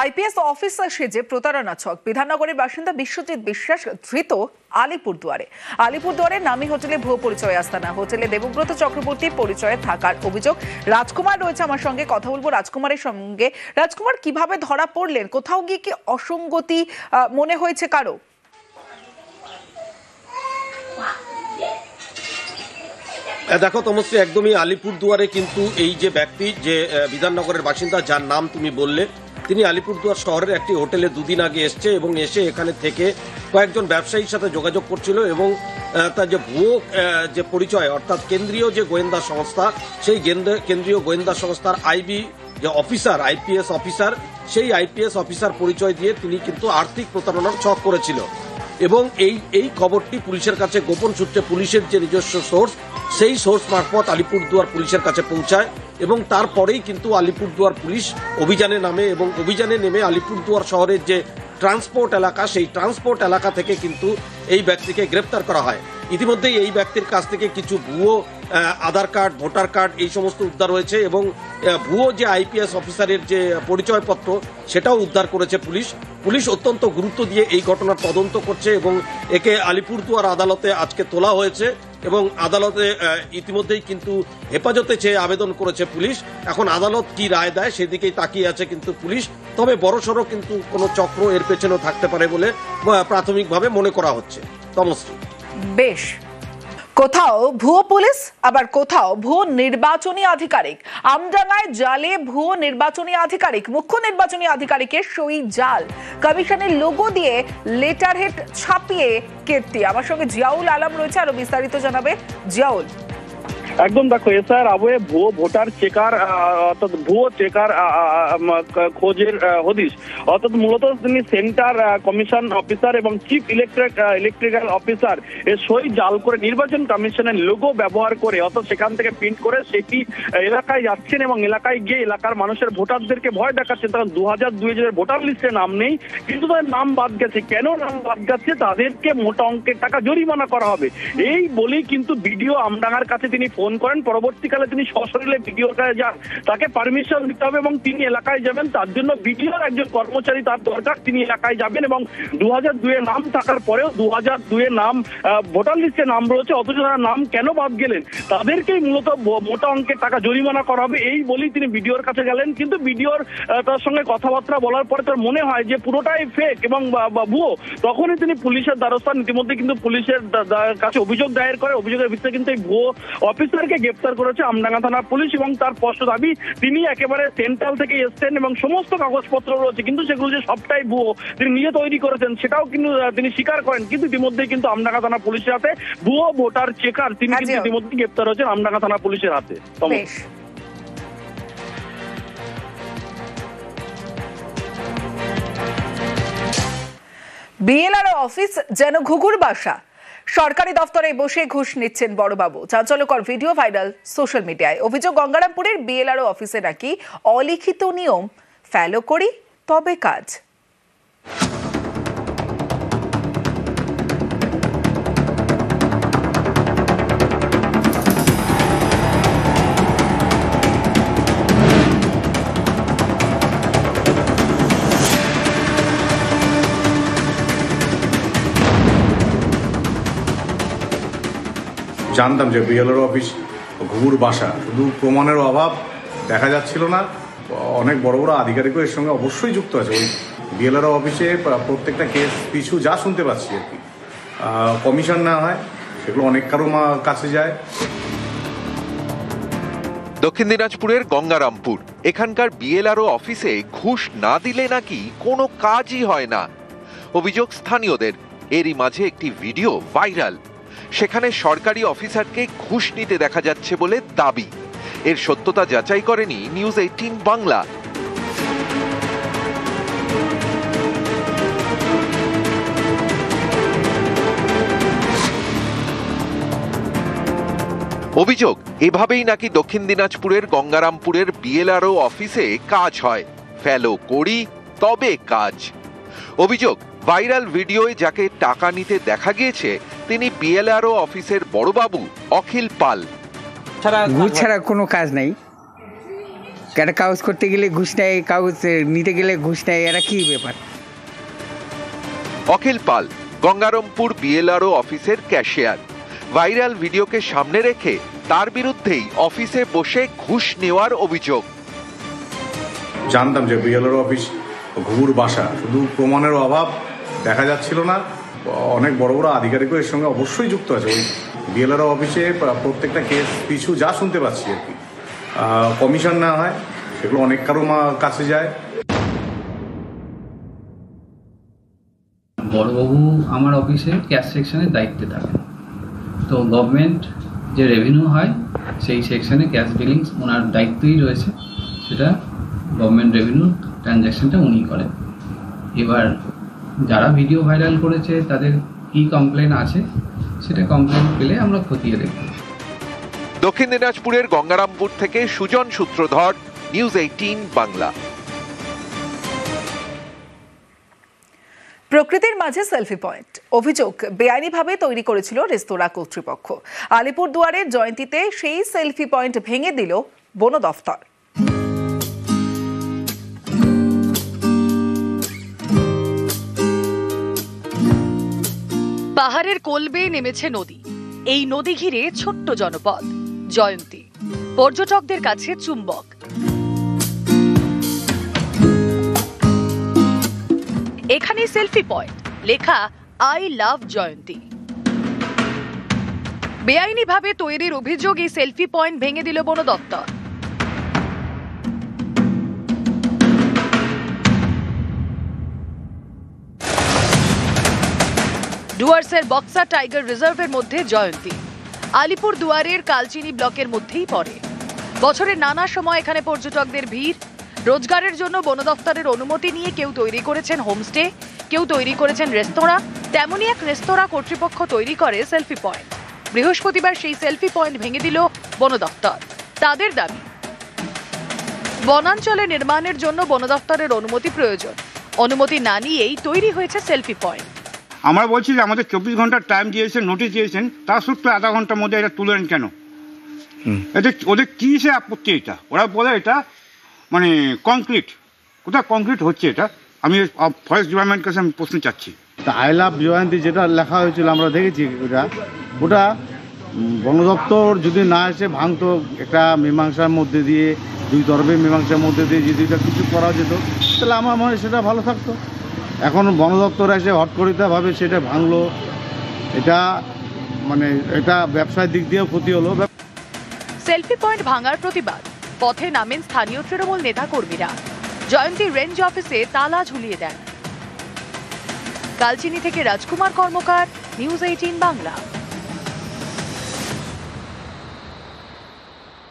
IPS officer সেজে প্রতারণা ছক। বিধাননগরের বাসিন্দা বিশ্বজিৎ বিশ্বাস ধৃত আলিপুরদুয়ারের নামী হোটেলে ভুয়ো পরিচয় আস্তানা। হোটেলে দেবব্রত চক্রবর্তী পরিচয়ে থাকার অভিযোগ। রাজকুমার রয়েছে আমার সঙ্গে, কথা বলবো রাজকুমারের সঙ্গে। রাজকুমার, কিভাবে ধরা পড়লেন? কোথাও গিয়ে কি অসঙ্গতি মনে হয়েছে কারো? দেখো তমশ্রী, একদমই আলিপুরদুয়ারে কিন্তু এই যে ব্যক্তি, যে বিধাননগরের বাসিন্দা যার নাম তুমি বললে, তিনি আলিপুরদুয়ার শহরের একটি হোটেলে দুদিন আগে এসছে এবং এসে এখানে থেকে কয়েকজন ব্যবসায়ীর সাথে যোগাযোগ করছিল এবং তার যে ভুয়ো যে পরিচয়, অর্থাৎ কেন্দ্রীয় যে গোয়েন্দা সংস্থা, সেই কেন্দ্রীয় গোয়েন্দা সংস্থার আইবি যে অফিসার, আইপিএস অফিসার, সেই আইপিএস অফিসার পরিচয় দিয়ে তিনি কিন্তু আর্থিক প্রতারণার ছক করেছিল। এবং এই খবরটি পুলিশের কাছে গোপন সূত্রে পুলিশের যে নিজস্ব সোর্স, সেই সোর্স মারফত আলিপুরদুয়ার পুলিশের কাছে পৌঁছায় এবং তারপরেই কিন্তু আলিপুরদুয়ার পুলিশ অভিযানে নামে এবং অভিযানে নেমে আলিপুরদুয়ার শহরের যে ট্রান্সপোর্ট এলাকা, সেই ট্রান্সপোর্ট এলাকা থেকে কিন্তু এই ব্যক্তিকে গ্রেপ্তার করা হয়। ইতিমধ্যেই এই ব্যক্তির কাছ থেকে কিছু ভুয়ো আধার কার্ড, ভোটার কার্ড, এই সমস্ত উদ্ধার হয়েছে এবং ভুয়ো যে আইপিএস অফিসারের যে পরিচয়পত্র, সেটাও উদ্ধার করেছে পুলিশ অত্যন্ত গুরুত্ব দিয়ে এই ঘটনার তদন্ত করছে এবং একে আলিপুরদুয়ার আদালতে আজকে তোলা হয়েছে এবং আদালতে ইতিমধ্যেই কিন্তু হেফাজতে চেয়ে আবেদন করেছে পুলিশ। এখন আদালত কি রায় দেয় সেদিকেই তাকিয়ে আছে কিন্তু পুলিশ। তবে বড়সড় কিন্তু কোনো চক্র এর পেছনেও থাকতে পারে বলে প্রাথমিকভাবে মনে করা হচ্ছে। তমশ্রী, বেশ, কোথাও ভুয়ো পুলিশ, আবার কোথাও ভুয়ো নির্বাচনী আধিকারিক। আমডাঙ্গায় জালে ভুয়ো নির্বাচনী আধিকারিক, মুখ্য নির্বাচনী আধিকারিকের সই জাল, কমিশনের লোগো দিয়ে লেটার হেড ছাপিয়ে কীর্তি। আমার সঙ্গে জিয়াউল আলম রয়েছে, আরো বিস্তারিত জানাবে জিয়াউল। একদম, দেখো এসআর আবহে ভুয়ো ভোটার চেকার, অর্থাৎ ভুয়ো চেকার খোঁজের হদিশ। অর্থাৎ মূলত তিনি সেন্টার কমিশন অফিসার এবং চিফ ইলেকট্রিক্যাল অফিসার এর সই জাল করে নির্বাচন কমিশনের লোগো ব্যবহার করে, অর্থাৎ সেখান থেকে প্রিন্ট করে সেটি এলাকায় যাচ্ছেন এবং এলাকায় গিয়ে এলাকার মানুষের ভোটারদেরকে ভয় দেখাচ্ছেন। তখন 2002 ভোটার লিস্টে নাম নেই, কিন্তু তাদের নাম বাদ গেছে। কেন নাম বাদ গেছে? তাদেরকে মোটা অঙ্কের টাকা জরিমানা করা হবে, এই বলেই কিন্তু বিডিও আমডাঙ্গার কাছে তিনি ফোন করেন। পরবর্তীকালে তিনি সশরীরে ভিডিওর কাছে যান, তাকে পারমিশন দিতে হবে এবং তিনি এলাকায় যাবেন। তার জন্য ভিডিওর একজন কর্মচারী তার দরকার, তিনি এলাকায় যাবেন এবং 2002 নাম থাকার পরেও 2002 নাম ভোটার লিস্টে নাম রয়েছে, অথচ তারা নাম কেন বাদ গেলেন, তাদেরকেই মূলত মোটা অঙ্কের টাকা জরিমানা করা হবে, এই বলেই তিনি ভিডিওর কাছে গেলেন। কিন্তু ভিডিওর তার সঙ্গে কথাবার্তা বলার পরে তার মনে হয় যে পুরোটাই ফেক এবং ভুয়ো। তখনই তিনি পুলিশের দ্বারস্থ হন। ইতিমধ্যে কিন্তু পুলিশের কাছে অভিযোগ দায়ের করে, অভিযোগের ভিত্তিতে কিন্তু এই ভুয়ো অফিসারকে গ্রেফতার করেছে আমডাঙ্গা থানা পুলিশ এবং তার স্পষ্ট দাবি তিনি একেবারে সেন্ট্রাল থেকে এসছেন এবং সমস্ত কাগজপত্র রয়েছে, কিন্তু সেগুলো যে সবটাই ভুয়ো, তিনি নিজে তৈরি করেছেন সেটাও কিন্তু তিনি স্বীকার করেন। কিন্তু ইতিমধ্যেই কিন্তু আমডাঙ্গা থানা পুলিশের হাতে ভুয়ো ভোটার চেকার, তিনি কিন্তু ইতিমধ্যে গ্রেফতার হয়েছেন আমডাঙ্গা থানা পুলিশের হাতে। বিএলআরও অফিস যেন ঘুঘুর বাসা। সরকারি দফতরে বসে ঘুষ নিচ্ছেন বড়বাবু। চাঞ্চল্যকর ভিডিও ভাইরাল সোশ্যাল মিডিয়ায়। অভিযোগ, গঙ্গারামপুরের বিএলআরও অফিসে নাকি অলিখিত নিয়ম, ফলো করি তবে কাজ। জানতাম যে বিএলআরও অফিস ঘুঘুর বাসা, শুধু প্রমাণের অভাব দেখা যাচ্ছিল না, অনেক বড় বড় আধিকারিকও এর সঙ্গে অবশ্যই যুক্ত আছে। ওই বিএলআরও অফিসে প্রত্যেকটা কেস পিছু যা শুনতে পাচ্ছি আর কি, কমিশন না হয়, সেগুলো অনেক কারো কাছে যায়। দক্ষিণ দিনাজপুরের গঙ্গারামপুর, এখানকার বিএলআরও অফিসে ঘুষ না দিলে নাকি কোনো কাজই হয় না। অভিযোগ স্থানীয়দের। এরই মাঝে একটি ভিডিও ভাইরাল, সেখানে সরকারি অফিসারকে ঘুষ নিতে দেখা যাচ্ছে বলে দাবি। এর সত্যতা যাচাই করেনি নিউজ 18 বাংলা। অভিযোগ, এভাবেই নাকি দক্ষিণ দিনাজপুরের গঙ্গারামপুরের বিএলআরও অফিসে কাজ হয়, ফলো করি তবে কাজ। অভিযোগ, ভাইরাল ভিডিওয় যাকে টাকা নিতে দেখা গিয়েছে তিনি বিএলআরও অফিসের বড়বাবু অখিল পাল। ঘুষ ছাড়া কোনো কাজ নাই, একটা কাগজ করতে গেলে ঘুষ নেয়, কাগজ নিতে গেলে ঘুষ নেয়, এরা কি ব্যাপার? অখিল পাল গঙ্গারামপুর বিএলআরও অফিসের ক্যাশিয়ার। ভাইরাল ভিডিওকে সামনে রেখে তার বিরুদ্ধেই অফিসে বসে ঘুষ নেওয়ার অভিযোগ। জানতাম যে বিএলআরও অফিস ঘুঘুর বাসা, শুধু প্রমাণের অভাব দেখা যাচ্ছিল না, অনেক বড় বড় আধিকারিকও এর সঙ্গে অবশ্যই যুক্ত আছে। ওই বিএলআরও অফিসে প্রত্যেকটা কেস পিছু যা শুনতে পাচ্ছি আর কি, কমিশন নেওয়া হয়, সেগুলো অনেক কারো কাছে যায়। বড়বাবু আমার অফিসে ক্যাশ সেকশনের দায়িত্বে থাকেন, তো গভর্নমেন্ট যে রেভিনিউ হয় সেই সেকশনে ক্যাশ বিলিংস ওনার দায়িত্বই রয়েছে, সেটা গভর্নমেন্ট রেভিনিউ ট্রানজ্যাকশনটা উনি করেন। এবার যারা ভিডিও ভাইরাল করেছে তাদের কী কমপ্লেন আছে সেটা কমপ্লেন পেলে আমরা খতিয়ে দেখব। দক্ষিণ দিনাজপুরের গঙ্গারামপুর থেকে সুজন সূত্রধর, নিউজ 18 বাংলা। প্রকৃতির মাঝে সেলফি পয়েন্ট, অভিযোগ বেআইনিভাবে তৈরি করেছিল রেস্তোরাঁ কর্তৃপক্ষ। আলিপুরদুয়ারের জয়ন্তীতে সেই সেলফি পয়েন্ট ভেঙে দিল বন দফতর। পাহাড়ের কোল বেয়ে নেমেছে নদী। এই নদী ঘিরে ছোট্ট জনপদ জয়ন্তী, পর্যটকদের কাছে চুম্বক। এখানে সেলফি পয়েন্ট, লেখা আই লাভ জয়ন্তী। বেআইনিভাবে তৈরির অভিযোগ এই সেলফি পয়েন্ট ভেঙে দিল বন দপ্তর। ডুয়ার্সের বক্সা টাইগার রিজার্ভের মধ্যে জয়ন্তী, আলিপুর দুয়ারের কালচিনি ব্লকের মধ্যেই পড়ে। বছরের নানা সময় এখানে পর্যটকদের ভিড়। রোজগারের জন্য বন দফতরের অনুমতি নিয়ে কেউ তৈরি করেছেন হোমস্টে, কেউ তৈরি করেছেন রেস্তোরাঁ। তেমনই এক রেস্তোরাঁ কর্তৃপক্ষ তৈরি করে সেলফি পয়েন্ট। বৃহস্পতিবার সেই সেলফি পয়েন্ট ভেঙে দিল বন দফতর। তাদের দাবি, বনাঞ্চলে নির্মাণের জন্য বন দফতরের অনুমতি প্রয়োজন, অনুমতি না নিয়েই তৈরি হয়েছে সেলফি পয়েন্ট। আমরা বলছি যে আমাদের 24 ঘন্টার টাইম দিয়েছেন, নোটিশ দিয়েছেন, তার সত্ত্বেও আধা ঘন্টার মধ্যে এটা তুলেন কেন? এতে ওদের কী সে আপত্তি? এটা ওরা বলে এটা মানে কংক্রিট, কোথায় কংক্রিট হচ্ছে এটা? আমি ফরেস্ট ডিপার্টমেন্টের কাছে আমি প্রশ্ন চাচ্ছি। তা আই লাভ জয়ন্তী যেটা লেখা হয়েছিল আমরা দেখেছি, ওটা বন দপ্তর যদি না এসে ভাঙতো, একটা মীমাংসার মধ্যে দিয়ে, দুই তরফের মীমাংসার মধ্যে দিয়ে যদি এটা কিছু করা যেত, তাহলে আমার মনে হয় সেটা ভালো থাকতো। এখন বন দপ্তর এসে হটকরিতাভাবে সেটা ভাঙলো, এটা মানে এটা ব্যবসার দিক দিয়েও ক্ষতি হলো। সেলফি পয়েন্ট ভাঙার প্রতিবাদ পথে নামেন স্থানীয় তৃণমূল নেতা কর্মীরা। জয়ন্তী রেঞ্জ অফিসে তালা ঝুলিয়ে দেন। কালচিনি থেকে রাজকুমার কর্মকার, নিউজ 18 বাংলা।